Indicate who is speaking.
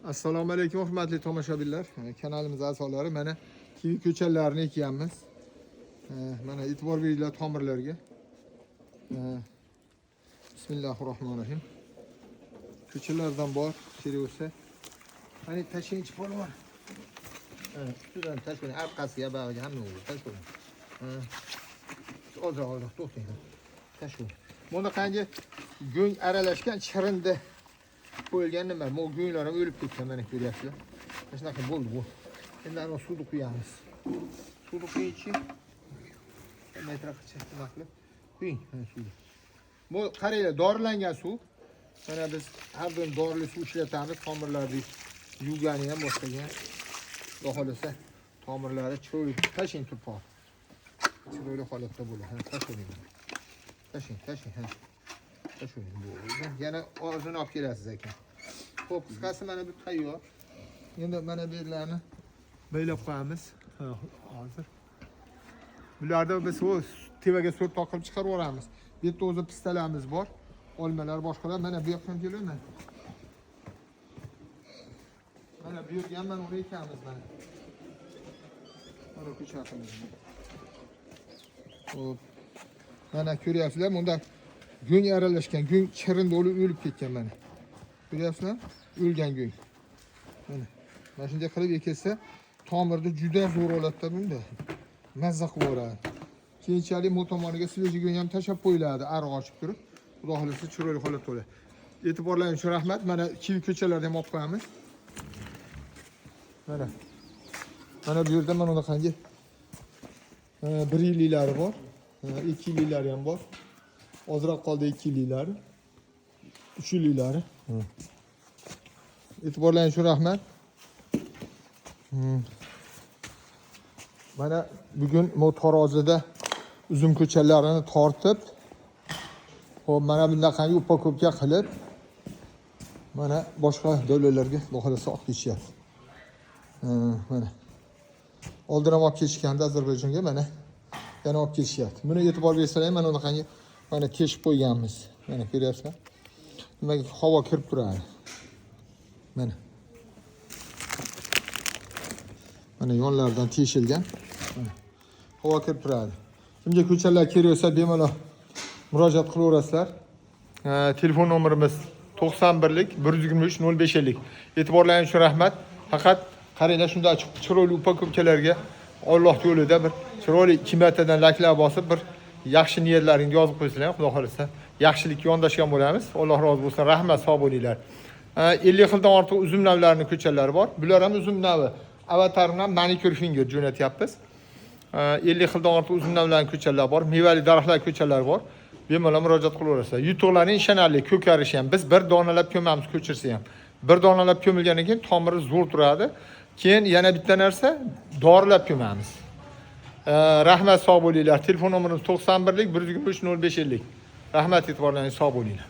Speaker 1: Assalomu alaykum hurmatli tomoshabinlar. Kanalimiz a'zolari mana kivi ko'chanlarini ekyapmiz. Mana e'tibor beringlar tomirlarga. Bismillahirrohmanirrohim. Ko'chalardan bor, kerak bo'lsa. Hani tashingchi polvon. Ustidan tashlang, orqasiga bag'iga hamma o'zi tashlang. Ozoq to'xtang. Tashlang. Bunda qancha go'ng aralashgan chirinda qo'yilgan nima? Bu go'nglar o'lib ketgan, mana ko'ryapsizlar. Mana shunaqa bo'ldi bu. Endi ana suvni quyamiz. Suvni quyingchi. Metraqcha qilib quying mana suvni. Bu qaranglar, dorilangan suv. Mana biz har doim dorili suv ishlatamiz, tomirlarni yuvgani ham boshqaga. Xudo xolasa tomirlari chiroyli tashing turpoq. Chiroyli holatda bo'ladi. Tashing. Tashing. Tashing. Yana ozini olib kelasiz ekan. Xo'p, qisqasi mana bu tayyor. Endi mana bu yerlarni baylab qo'yamiz. Hozir. Bularda biz o'z tevaga so'rt toqilib chiqarib yuboramiz. Bu yerda o'zi pistalarimiz bor. Olmalar boshqalar mana bu yoqdan keladi. Mana bu yerga ham mana uni ekamiz mana. Mana ko'chatimiz. Xo'p. Mana ko'ryapsizlar, bunda go'ng aralashgan, go'ng chirinda o'lib ketgan mana. Ko'ryapsizlar? O'lgan go'ng. Mana shunday qilib ekilsa, tomirni juda zo'r holatda bunda. Mazza qilib yuboradi. Keyinchalik bu tomoniga sveji go'ng ham tashab qo'yiladi, ariq ochib turib. Xudo xolasa chiroyli holatda bo'ladi. E'tiborlaringiz uchun rahmat. Mana kivi ko'chalarni ham olib qo'yamiz. Mana bu yerda mana bunaqangi 1 yilliklari bor. 2 yilliklari ham bor. Ozroq qoldi 2 yilliklari. 3 yilliklari. E'tiborlaringiz uchun rahmat. Mana bugun bu tarozida uzum ko'chanlarini tortib, hop mana bunday upa-ko'pga qilib, mana boshqa davlatlarga xohlasa olib ketishyapti. Mana oldin ham olib ketishganda Ozarbayjonga mana yana olib ketishyapti. Buni e'tibor bersanglar, mana bunaqangi mana teshib qo'yganmiz. Mana ko'ryapsizlar. Nimaga havo kirib turadi. Mana yonlardan teshilgan. Havo kirib turadi. Kimga ko'chalar kerak bo'lsa bemalol murojaat qilaverasizlar. Telefon nomerimiz 91lik 123 0550. E'tiborlaringiz uchun rahmat. Faqat qaranglar, shunday chiroyli upa-ko'pkalarga Alloh yo'lida bir chiroyli kimatadan laklar bosib, bir yaxshi niyatlaringizni yozib qo'ysanglar, Xudo xolasa yaxshilikka yondashgan bo'lamiz. Alloh rozi bo'lsin. Rahmat, sog' bo'linglar. 50 xildan ortiq uzum navlarining ko'chalari bor. Bular ham uzum navi. Avatardan manikür finger jo'natyapmiz. 50 xildan ortiq uzum navlarining ko'chalari bor. Mevali daraxtlar ko'chalari bor. Bemalol murojaat qilaverasizlar. Yutuqlarning ishonarli, ko'karishi ham biz bir donalab ko'mamiz, ko'chirsa ham. Bir donalab ko'milgandan keyin tomiri zo'r turadi. Keyin yana bitta narsa, dorilab ko'mamiz. Rahmat, sog' bo'linglar. Telefon nomerimiz 91lik 123 0550. Rahmat, e'tiborlaringiz sog' bo'linglar.